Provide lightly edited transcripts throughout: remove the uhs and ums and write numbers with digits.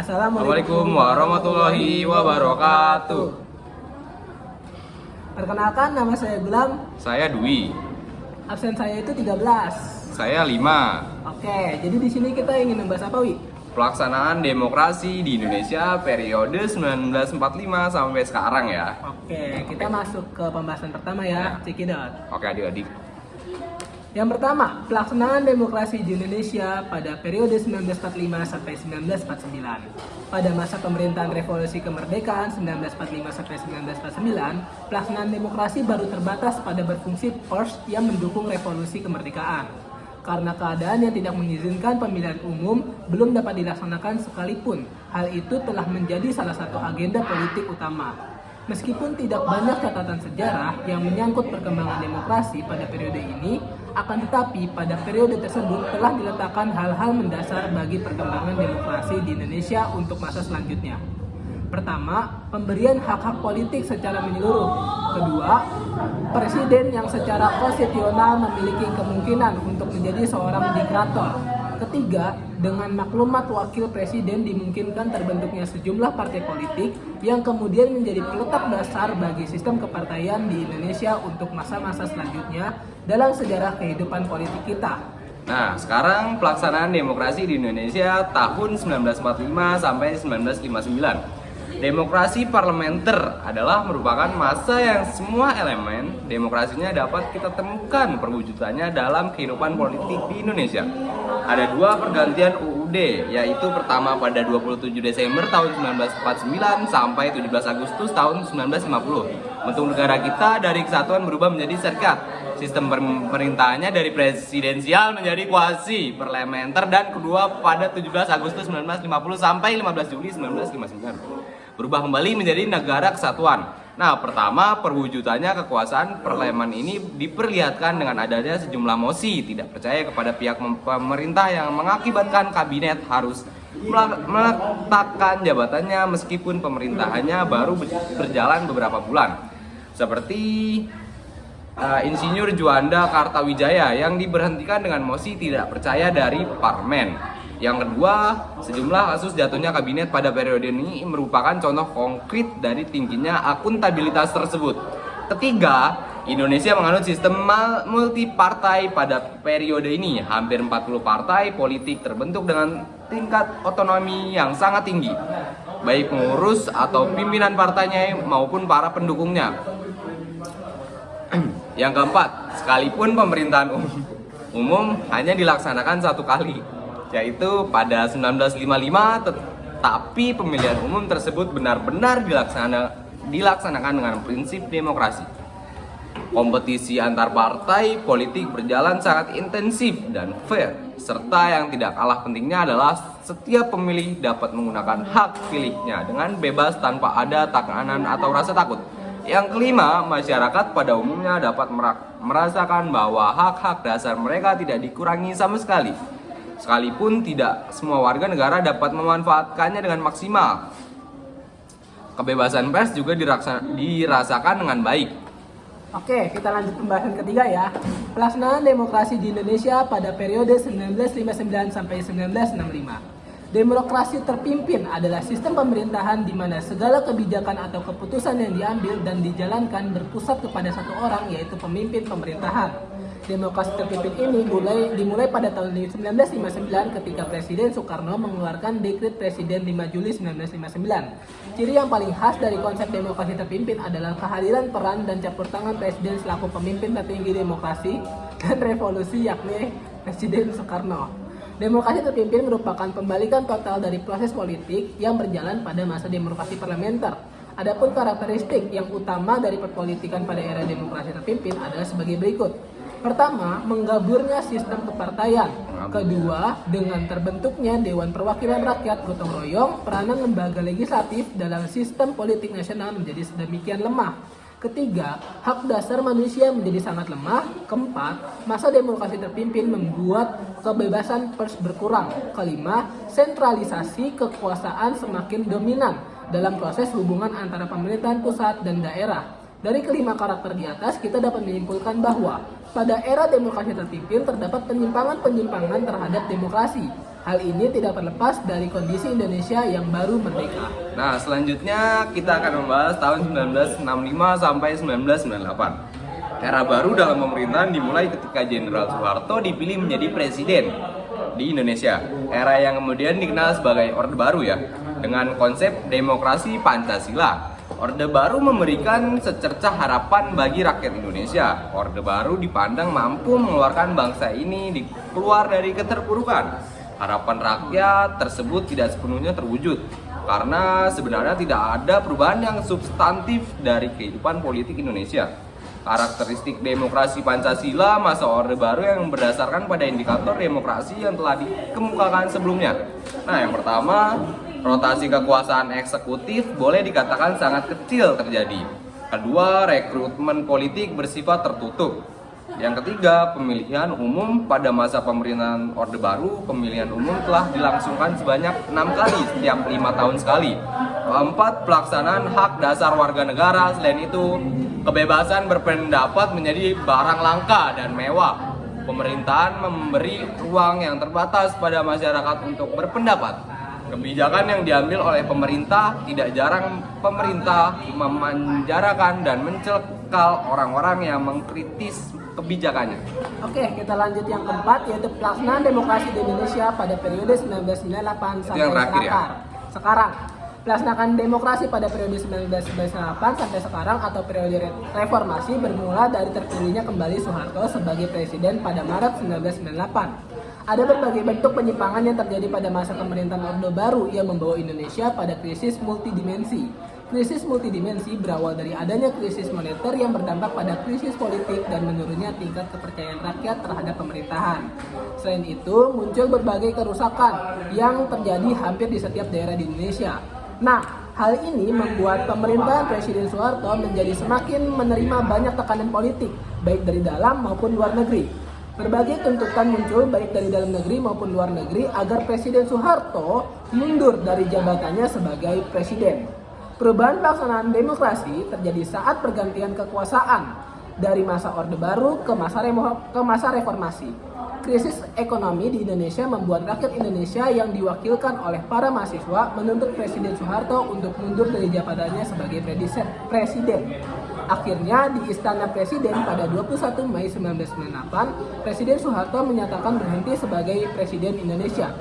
Assalamualaikum warahmatullahi wabarakatuh. Perkenalkan, nama saya Gulam. Saya Dwi. Absen saya itu 13. Saya 5. Oke, jadi di sini kita ingin membahas apa, Wi? Pelaksanaan demokrasi di Indonesia periode 1945 sampai sekarang ya. Oke, kita masuk ke pembahasan pertama ya, Cikidot. Oke adik-adik. Yang pertama, pelaksanaan demokrasi di Indonesia pada periode 1945 sampai 1949. Pada masa pemerintahan Revolusi Kemerdekaan 1945 sampai 1949, pelaksanaan demokrasi baru terbatas pada berfungsi pers yang mendukung revolusi kemerdekaan. Karena keadaan yang tidak mengizinkan pemilihan umum belum dapat dilaksanakan sekalipun, hal itu telah menjadi salah satu agenda politik utama. Meskipun tidak banyak catatan sejarah yang menyangkut perkembangan demokrasi pada periode ini, akan tetapi pada periode tersebut telah diletakkan hal-hal mendasar bagi perkembangan demokrasi di Indonesia untuk masa selanjutnya. Pertama, pemberian hak-hak politik secara menyeluruh. Kedua, presiden yang secara konstitusional memiliki kemungkinan untuk menjadi seorang diktator. Ketiga, dengan maklumat wakil presiden dimungkinkan terbentuknya sejumlah partai politik yang kemudian menjadi peletak dasar bagi sistem kepartaian di Indonesia untuk masa-masa selanjutnya dalam sejarah kehidupan politik kita. Nah, sekarang pelaksanaan demokrasi di Indonesia tahun 1945 sampai 1959. Demokrasi parlementer adalah merupakan masa yang semua elemen demokrasinya dapat kita temukan perwujudannya dalam kehidupan politik di Indonesia. Ada dua pergantian UUD, yaitu pertama pada 27 Desember tahun 1949 sampai 17 Agustus tahun 1950. Bentuk negara kita dari kesatuan berubah menjadi serikat. Sistem pemerintahannya dari presidensial menjadi kuasi parlementer, dan kedua pada 17 Agustus 1950 sampai 15 Juli 1959. Berubah kembali menjadi negara kesatuan. Nah, pertama perwujudannya kekuasaan parlemen ini diperlihatkan dengan adanya sejumlah mosi tidak percaya kepada pihak pemerintah yang mengakibatkan kabinet harus meletakkan jabatannya meskipun pemerintahannya baru berjalan beberapa bulan. Seperti Insinyur Juanda Kartawijaya yang diberhentikan dengan mosi tidak percaya dari parlemen. Yang kedua, sejumlah kasus jatuhnya kabinet pada periode ini merupakan contoh konkret dari tingginya akuntabilitas tersebut. Ketiga, Indonesia menganut sistem multipartai pada periode ini. Hampir 40 partai politik terbentuk dengan tingkat otonomi yang sangat tinggi, baik pengurus atau pimpinan partainya maupun para pendukungnya. Yang keempat, sekalipun pemerintahan umum hanya dilaksanakan satu kali, yaitu pada 1955, tetapi pemilihan umum tersebut benar-benar dilaksanakan dengan prinsip demokrasi. Kompetisi antar partai politik berjalan sangat intensif dan fair, serta yang tidak kalah pentingnya adalah setiap pemilih dapat menggunakan hak pilihnya dengan bebas tanpa ada tekanan atau rasa takut. Yang kelima, masyarakat pada umumnya dapat merasakan bahwa hak-hak dasar mereka tidak dikurangi sama sekali. Sekalipun tidak semua warga negara dapat memanfaatkannya dengan maksimal. Kebebasan pers juga dirasakan dengan baik. Oke, kita lanjut pembahasan ketiga ya. Pelaksanaan demokrasi di Indonesia pada periode 1959 sampai 1965. Demokrasi terpimpin adalah sistem pemerintahan di mana segala kebijakan atau keputusan yang diambil dan dijalankan berpusat kepada satu orang, yaitu pemimpin pemerintahan. Demokrasi terpimpin ini dimulai pada tahun 1959 ketika Presiden Soekarno mengeluarkan Dekret Presiden 5 Juli 1959. Ciri yang paling khas dari konsep demokrasi terpimpin adalah kehadiran peran dan campur tangan Presiden selaku pemimpin tertinggi demokrasi dan revolusi, yakni Presiden Soekarno. Demokrasi terpimpin merupakan pembalikan total dari proses politik yang berjalan pada masa demokrasi parlementer. Adapun karakteristik yang utama dari perpolitikan pada era demokrasi terpimpin adalah sebagai berikut. Pertama, menggaburnya sistem kepartaian. Kedua, dengan terbentuknya Dewan Perwakilan Rakyat gotong royong, peranan lembaga legislatif dalam sistem politik nasional menjadi sedemikian lemah. Ketiga, hak dasar manusia menjadi sangat lemah. Keempat, masa demokrasi terpimpin membuat kebebasan pers berkurang. Kelima, sentralisasi kekuasaan semakin dominan dalam proses hubungan antara pemerintahan pusat dan daerah. Dari kelima karakter di atas, kita dapat menyimpulkan bahwa pada era demokrasi terpimpin terdapat penyimpangan-penyimpangan terhadap demokrasi. Hal ini tidak terlepas dari kondisi Indonesia yang baru merdeka. Nah, selanjutnya kita akan membahas tahun 1965 sampai 1998. Era baru dalam pemerintahan dimulai ketika Jenderal Soeharto dipilih menjadi presiden di Indonesia. Era yang kemudian dikenal sebagai Orde Baru ya, dengan konsep demokrasi Pancasila. Orde Baru memberikan secercah harapan bagi rakyat Indonesia. Orde Baru dipandang mampu mengeluarkan bangsa ini keluar dari keterpurukan. Harapan rakyat tersebut tidak sepenuhnya terwujud karena sebenarnya tidak ada perubahan yang substantif dari kehidupan politik Indonesia. Karakteristik demokrasi Pancasila masa Orde Baru yang berdasarkan pada indikator demokrasi yang telah dikemukakan sebelumnya. Nah, yang pertama, rotasi kekuasaan eksekutif boleh dikatakan sangat kecil terjadi. Kedua, rekrutmen politik bersifat tertutup. Yang ketiga, pemilihan umum pada masa pemerintahan Orde Baru, pemilihan umum telah dilangsungkan sebanyak 6 kali setiap 5 tahun sekali. Keempat, pelaksanaan hak dasar warga negara. Selain itu, kebebasan berpendapat menjadi barang langka dan mewah. Pemerintahan memberi ruang yang terbatas pada masyarakat untuk berpendapat. Kebijakan yang diambil oleh pemerintah tidak jarang pemerintah memenjarakan dan mencekal orang-orang yang mengkritis kebijakannya. Oke, kita lanjut yang keempat, yaitu pelaksanaan demokrasi di Indonesia pada periode 1998 sampai yang terakhir, ya? Sekarang. Pelaksanaan demokrasi pada periode 1998 sampai sekarang atau periode reformasi bermula dari terpilihnya kembali Soeharto sebagai presiden pada Maret 1998. Ada berbagai bentuk penyimpangan yang terjadi pada masa pemerintahan Orde Baru yang membawa Indonesia pada krisis multidimensi. Krisis multidimensi berawal dari adanya krisis moneter yang berdampak pada krisis politik dan menurunnya tingkat kepercayaan rakyat terhadap pemerintahan. Selain itu, muncul berbagai kerusakan yang terjadi hampir di setiap daerah di Indonesia. Nah, hal ini membuat pemerintahan Presiden Soeharto menjadi semakin menerima banyak tekanan politik, baik dari dalam maupun luar negeri. Berbagai tuntutan muncul baik dari dalam negeri maupun luar negeri agar Presiden Soeharto mundur dari jabatannya sebagai presiden. Perubahan pelaksanaan demokrasi terjadi saat pergantian kekuasaan dari masa Orde Baru ke masa reformasi. Krisis ekonomi di Indonesia membuat rakyat Indonesia yang diwakilkan oleh para mahasiswa menuntut Presiden Soeharto untuk mundur dari jabatannya sebagai presiden. Akhirnya di Istana Presiden pada 21 Mei 1998, Presiden Soeharto menyatakan berhenti sebagai Presiden Indonesia.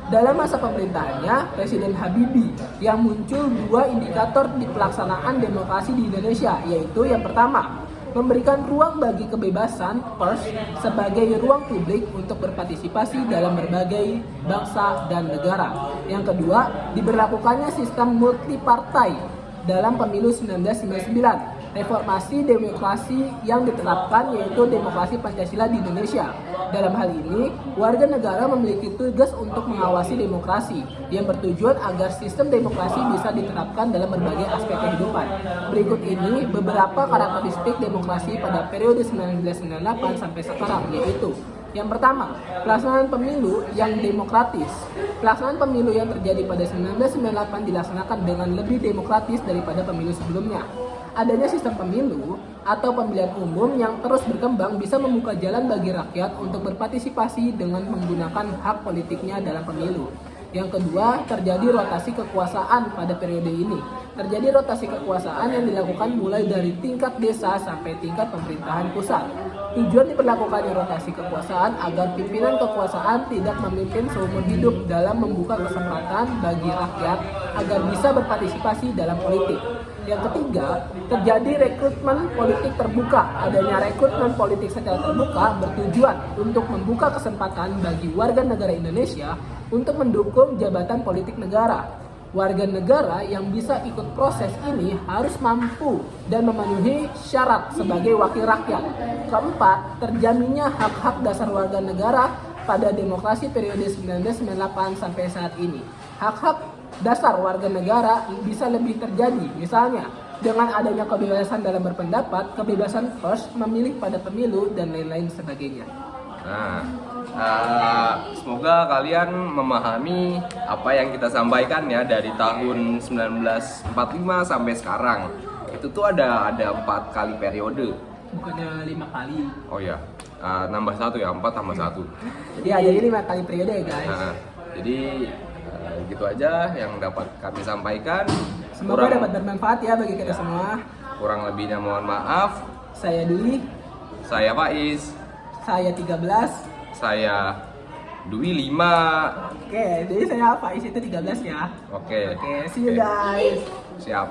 Dalam masa pemerintahannya, Presiden Habibie yang muncul dua indikator di pelaksanaan demokrasi di Indonesia, yaitu yang pertama, memberikan ruang bagi kebebasan pers sebagai ruang publik untuk berpartisipasi dalam berbagai bangsa dan negara. Yang kedua, diberlakukannya sistem multipartai dalam pemilu 1999. Reformasi demokrasi yang diterapkan yaitu demokrasi Pancasila di Indonesia. Dalam hal ini, warga negara memiliki tugas untuk mengawasi demokrasi yang bertujuan agar sistem demokrasi bisa diterapkan dalam berbagai aspek kehidupan. Berikut ini beberapa karakteristik demokrasi pada periode 1998 sampai sekarang, yaitu yang pertama, pelaksanaan pemilu yang demokratis. Pelaksanaan pemilu yang terjadi pada 1998 dilaksanakan dengan lebih demokratis daripada pemilu sebelumnya. Adanya sistem pemilu atau pemilihan umum yang terus berkembang bisa membuka jalan bagi rakyat untuk berpartisipasi dengan menggunakan hak politiknya dalam pemilu. Yang kedua, terjadi rotasi kekuasaan pada periode ini. Terjadi rotasi kekuasaan yang dilakukan mulai dari tingkat desa sampai tingkat pemerintahan pusat. Tujuan diberlakukannya rotasi kekuasaan agar pimpinan kekuasaan tidak memimpin seumur hidup dalam membuka kesempatan bagi rakyat agar bisa berpartisipasi dalam politik. Yang ketiga, terjadi rekrutmen politik terbuka. Adanya rekrutmen politik secara terbuka bertujuan untuk membuka kesempatan bagi warga negara Indonesia untuk mendukung jabatan politik negara. Warga negara yang bisa ikut proses ini harus mampu dan memenuhi syarat sebagai wakil rakyat. Keempat, terjaminnya hak-hak dasar warga negara pada demokrasi periode 1998 sampai saat ini. Hak-hak dasar warga negara bisa lebih terjadi, misalnya dengan adanya kebebasan dalam berpendapat, kebebasan pers, memilih pada pemilu, dan lain-lain sebagainya. Nah, semoga kalian memahami apa yang kita sampaikan ya dari tahun 1945 sampai sekarang. Itu tuh ada 4 kali periode. Bukannya 5 kali. Oh ya. nambah 1 ya, 4 tambah 1. Ya, jadi 5 kali periode ya guys. Nah, jadi gitu aja yang dapat kami sampaikan. Semoga dapat bermanfaat ya bagi kita semua. Kurang lebihnya mohon maaf. Saya Dwi, Saya Faiz, saya 13. saya Dwi 5. Oke, jadi saya Faiz itu 13 ya. Oke, Oke, see you guys. siap.